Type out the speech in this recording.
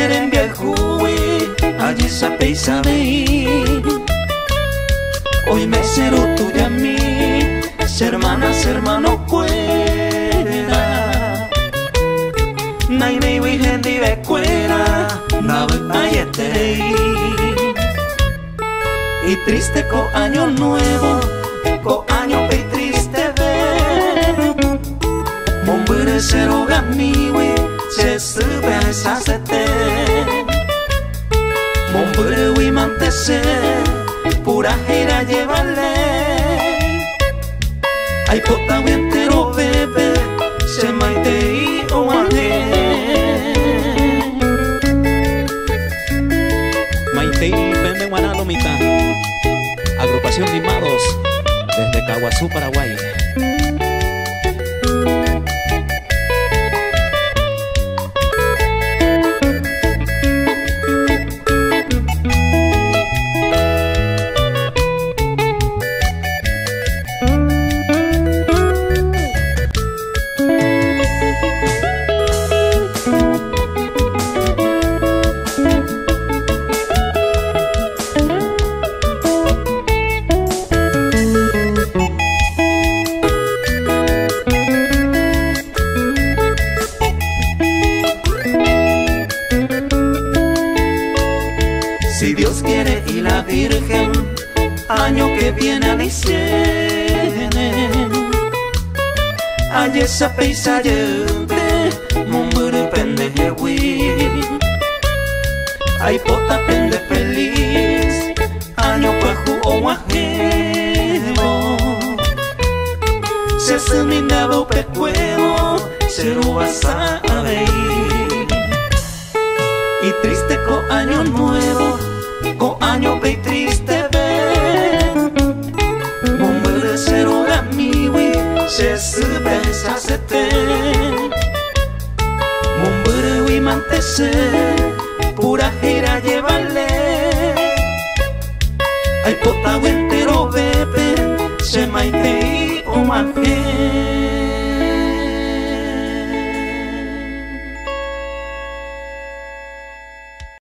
quieren viajuy, allí sabe y sabe. Hoy me será tuya a mí, hermanas, hermanos, cuera. Nay, nay, virgen, dive, cuera, nave, ayete. Y triste co año nuevo, co año pe triste ve. Mombere cero gamiwi, se sube a esa sete. Mombere wi mantese, pura jera llevarle. Ay pota wi entero bebe, se maite y oaje. Maite y vende guanalomita. Agrupación Mimados, desde Caguazú, Paraguay. Si Dios quiere y la Virgen, año que viene aliciene. Aye esa peisa yente, mumbure pendeje wi. Ay pota pende feliz, año paju o ajebo. Se semindado pecuevo, se lo vas a ver. Y triste co año nuevo, co año pe triste ve. Mombere cero gamiwi, se sube esa sete. Mombere wi mantese, pura jera llevarle. Ay pota wi entero bebe, se maite y omaje.